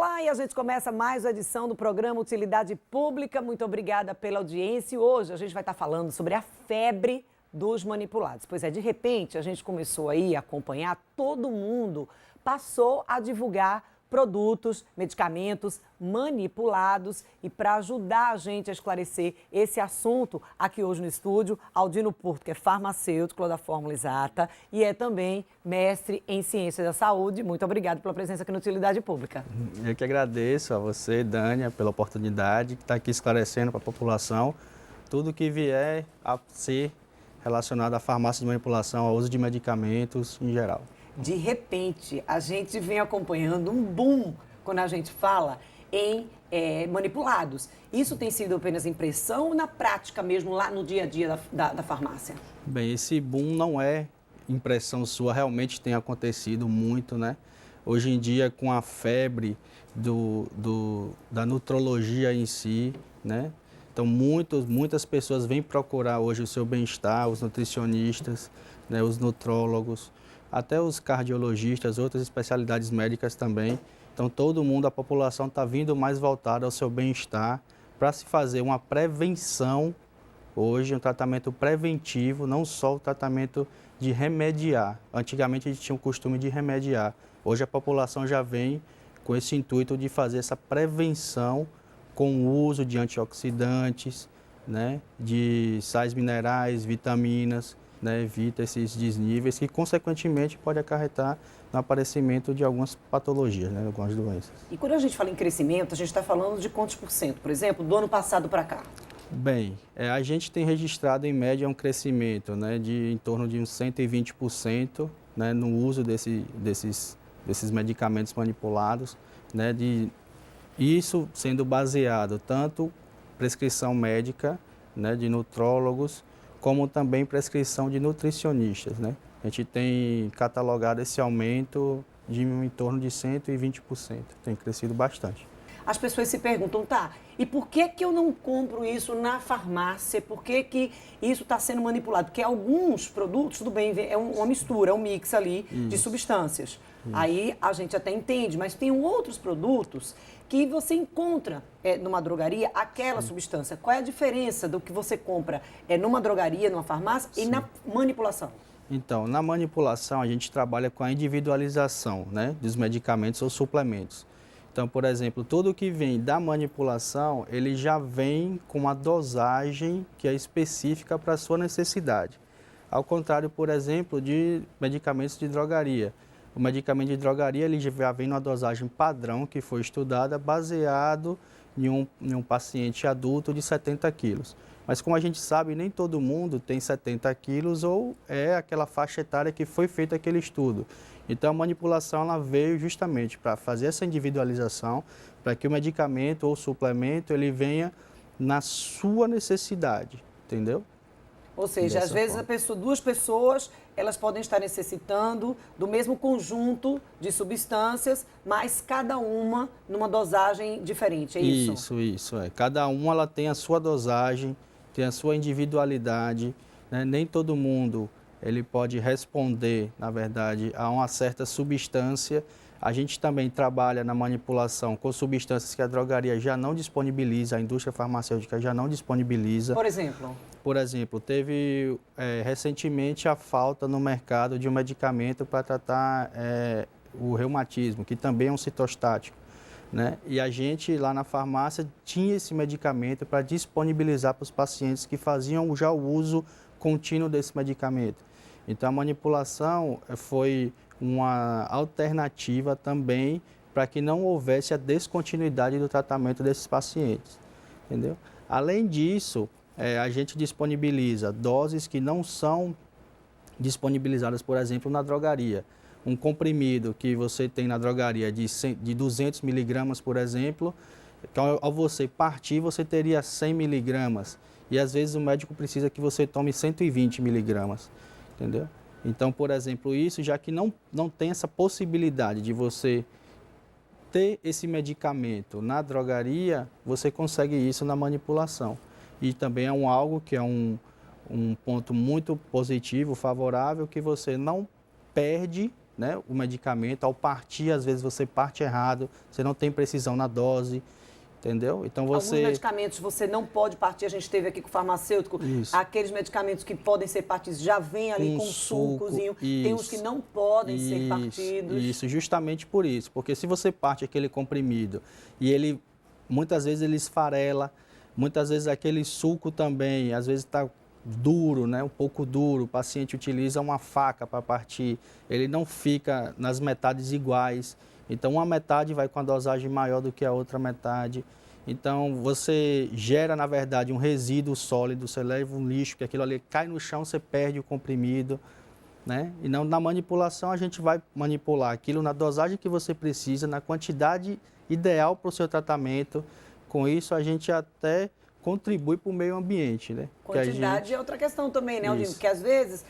Fala! E a gente começa mais uma edição do programa Utilidade Pública. Muito obrigada pela audiência. E hoje a gente vai estar falando sobre a febre dos manipulados. Pois é, de repente a gente começou aí a acompanhar, todo mundo passou a divulgar produtos, medicamentos manipulados. E para ajudar a gente a esclarecer esse assunto, aqui hoje no estúdio, Aldino Porto, que é farmacêutico da Fórmula Exata e é também mestre em Ciências da Saúde. Muito obrigado pela presença aqui no Utilidade Pública. Eu que agradeço a você, Dânia, pela oportunidade de estar aqui esclarecendo para a população tudo que vier a ser relacionado à farmácia de manipulação, ao uso de medicamentos em geral. De repente, a gente vem acompanhando um boom quando a gente fala em manipulados. Isso tem sido apenas impressão ou na prática mesmo, lá no dia a dia da farmácia? Bem, esse boom não é impressão sua, realmente tem acontecido muito, né? Hoje em dia, com a febre da nutrologia em si, né? Então, muitas pessoas vêm procurar hoje o seu bem-estar, os nutricionistas, né? Os nutrólogos, até os cardiologistas, outras especialidades médicas também. Então, todo mundo, a população está vindo mais voltada ao seu bem-estar para se fazer uma prevenção, hoje um tratamento preventivo, não só o tratamento de remediar. Antigamente a gente tinha o costume de remediar. Hoje a população já vem com esse intuito de fazer essa prevenção com o uso de antioxidantes, né, de sais minerais, vitaminas, né, evita esses desníveis que, consequentemente, pode acarretar no aparecimento de algumas patologias, né, algumas doenças. E quando a gente fala em crescimento, a gente está falando de quantos por cento, por exemplo, do ano passado para cá? Bem, a gente tem registrado, em média, um crescimento, né, de em torno de uns 120%, né, no uso desses medicamentos manipulados, né, isso sendo baseado tanto prescrição médica, né, de nutrólogos, como também prescrição de nutricionistas, né? A gente tem catalogado esse aumento de em torno de 120%, tem crescido bastante. As pessoas se perguntam, tá, e por que que eu não compro isso na farmácia? Por que que isso está sendo manipulado? Porque alguns produtos, tudo bem, é uma mistura, é um mix ali de substâncias. Aí a gente até entende, mas tem outros produtos que você encontra numa drogaria aquela substância. Qual é a diferença do que você compra numa drogaria, numa farmácia e na manipulação? Então, na manipulação a gente trabalha com a individualização, né, dos medicamentos ou suplementos. Então, por exemplo, tudo que vem da manipulação, ele já vem com uma dosagem que é específica para a sua necessidade. Ao contrário, por exemplo, de medicamentos de drogaria. O medicamento de drogaria ele já vem numa dosagem padrão que foi estudada baseado em um paciente adulto de 70 quilos. Mas como a gente sabe, nem todo mundo tem 70 quilos ou é aquela faixa etária que foi feito aquele estudo. Então a manipulação ela veio justamente para fazer essa individualização, para que o medicamento ou suplemento ele venha na sua necessidade, entendeu? Ou seja, às vezes duas pessoas, elas podem estar necessitando do mesmo conjunto de substâncias, mas cada uma numa dosagem diferente, é isso? Isso. Cada uma ela tem a sua dosagem, tem a sua individualidade, né? Nem todo mundo ele pode responder, na verdade, a uma certa substância. A gente também trabalha na manipulação com substâncias que a drogaria já não disponibiliza, a indústria farmacêutica já não disponibiliza. Por exemplo? Por exemplo, teve recentemente a falta no mercado de um medicamento para tratar o reumatismo, que também é um citostático, né? E a gente lá na farmácia tinha esse medicamento para disponibilizar para os pacientes que faziam já o uso contínuo desse medicamento. Então a manipulação foi uma alternativa também para que não houvesse a descontinuidade do tratamento desses pacientes, entendeu? Além disso, a gente disponibiliza doses que não são disponibilizadas, por exemplo, na drogaria. Um comprimido que você tem na drogaria de 200 miligramas, por exemplo, ao você partir, você teria 100 miligramas. E às vezes o médico precisa que você tome 120 miligramas, entendeu? Então, por exemplo, isso, já que não tem essa possibilidade de você ter esse medicamento na drogaria, você consegue isso na manipulação. E também é algo que é um ponto muito positivo, favorável, que você não perde né, o medicamento. Ao partir, às vezes você parte errado, você não tem precisão na dose, entendeu? Então Alguns medicamentos você não pode partir, a gente teve aqui com o farmacêutico, Isso. aqueles medicamentos que podem ser partidos já vem ali com sucozinho, tem uns que não podem ser partidos. Isso, justamente por isso, porque se você parte aquele comprimido e ele, muitas vezes ele esfarela, muitas vezes aquele suco também, às vezes está duro, né? Um pouco duro, o paciente utiliza uma faca para partir, ele não fica nas metades iguais, então uma metade vai com a dosagem maior do que a outra metade, então você gera na verdade um resíduo sólido, você leva um lixo, que aquilo ali cai no chão, você perde o comprimido, né? E não, na manipulação a gente vai manipular aquilo na dosagem que você precisa, na quantidade ideal para o seu tratamento, com isso a gente até contribui para o meio ambiente, né? Quantidade é outra questão também, né, Aldino? Porque às vezes,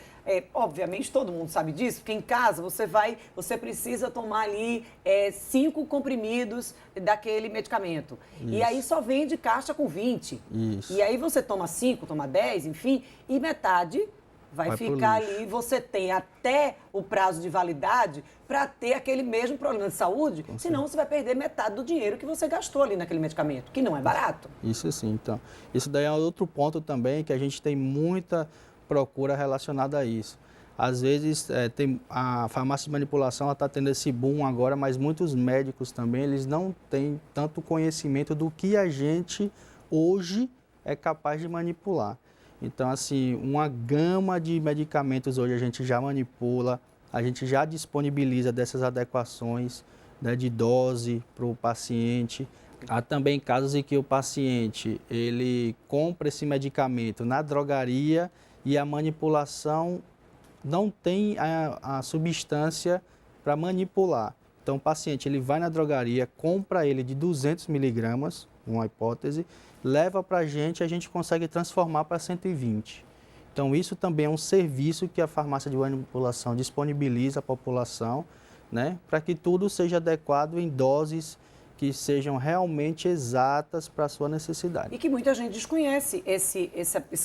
obviamente todo mundo sabe disso, porque em casa você precisa tomar ali 5 comprimidos daquele medicamento. Isso. E aí só vende caixa com 20. Isso. E aí você toma 5, toma 10, enfim, e metade vai ficar ali, você tem até o prazo de validade para ter aquele mesmo problema de saúde, senão você vai perder metade do dinheiro que você gastou ali naquele medicamento, que não é barato. Isso sim, então. Isso daí é outro ponto também, que a gente tem muita procura relacionada a isso. Às vezes, a farmácia de manipulação está tendo esse boom agora, mas muitos médicos também, eles não têm tanto conhecimento do que a gente hoje é capaz de manipular. Então, assim, uma gama de medicamentos hoje a gente já manipula, a gente já disponibiliza dessas adequações, né, de dose para o paciente. Há também casos em que o paciente, ele compra esse medicamento na drogaria e a manipulação não tem a substância para manipular. Então, o paciente, ele vai na drogaria, compra ele de 200 miligramas, uma hipótese, leva para a gente consegue transformar para 120. Então, isso também é um serviço que a farmácia de manipulação disponibiliza à população, né, para que tudo seja adequado em doses que sejam realmente exatas para a sua necessidade. E que muita gente desconhece esse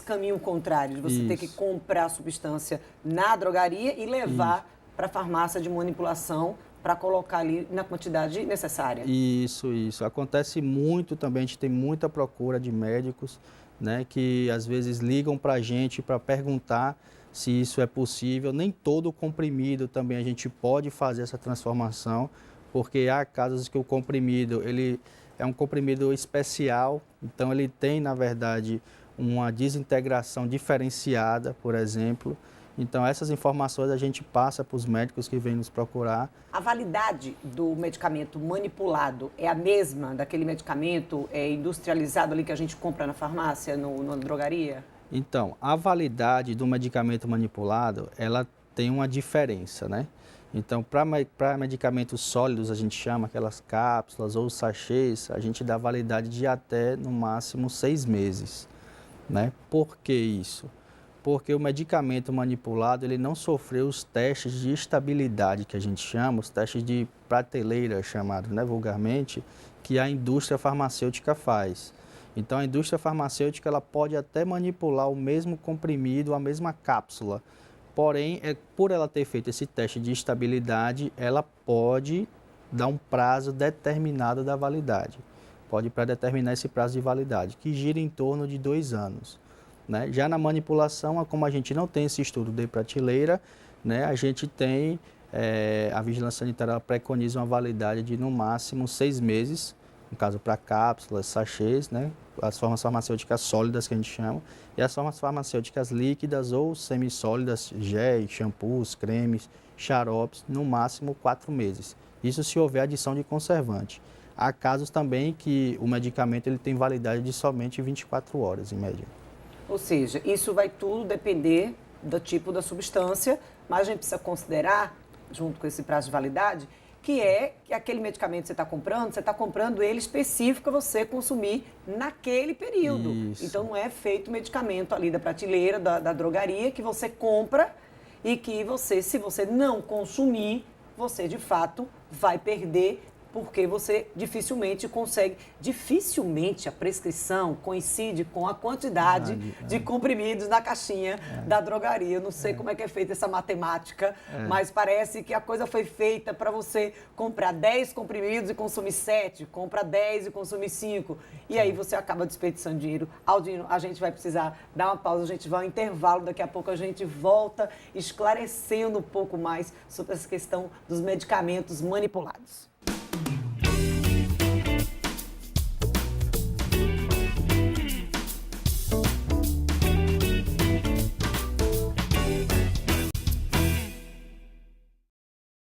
caminho contrário, de você ter que comprar a substância na drogaria e levar para a farmácia de manipulação para colocar ali na quantidade necessária. Isso. Acontece muito também, a gente tem muita procura de médicos, né, que às vezes ligam para a gente para perguntar se isso é possível. Nem todo comprimido também a gente pode fazer essa transformação, porque há casos que o comprimido, ele é um comprimido especial, então ele tem, na verdade, uma desintegração diferenciada, por exemplo. Então, essas informações a gente passa para os médicos que vêm nos procurar. A validade do medicamento manipulado é a mesma daquele medicamento industrializado ali que a gente compra na farmácia, na drogaria? Então, a validade do medicamento manipulado, ela tem uma diferença, né? Então, para medicamentos sólidos, a gente chama aquelas cápsulas ou sachês, a gente dá validade de até, no máximo, 6 meses, né? Por que isso? Porque o medicamento manipulado, ele não sofreu os testes de estabilidade, que a gente chama, os testes de prateleira, chamados, né, vulgarmente, que a indústria farmacêutica faz. Então, a indústria farmacêutica, ela pode até manipular o mesmo comprimido, a mesma cápsula. Porém, por ela ter feito esse teste de estabilidade, ela pode dar um prazo determinado da validade. Pode predeterminar esse prazo de validade, que gira em torno de 2 anos. Né? Já na manipulação, como a gente não tem esse estudo de prateleira, né, a gente tem, a vigilância sanitária ela preconiza uma validade de no máximo 6 meses, no caso para cápsulas, sachês, né, as formas farmacêuticas sólidas que a gente chama, e as formas farmacêuticas líquidas ou semissólidas, géis, shampoos, cremes, xaropes, no máximo 4 meses. Isso se houver adição de conservante. Há casos também que o medicamento ele tem validade de somente 24 horas, em média. Ou seja, isso vai tudo depender do tipo da substância, mas a gente precisa considerar, junto com esse prazo de validade, que aquele medicamento que você está comprando ele específico para você consumir naquele período. Isso. Então, não é feito medicamento ali da prateleira, da drogaria, que você compra e que você, se você não consumir, você, de fato, vai perder porque você dificilmente a prescrição coincide com a quantidade de comprimidos na caixinha da drogaria. Eu não sei como é que é feita essa matemática, mas parece que a coisa foi feita para você comprar 10 comprimidos e consumir 7, compra 10 e consumir 5, e aí você acaba desperdiçando dinheiro. Aldino, a gente vai precisar dar uma pausa, a gente vai ao intervalo, daqui a pouco a gente volta esclarecendo um pouco mais sobre essa questão dos medicamentos manipulados.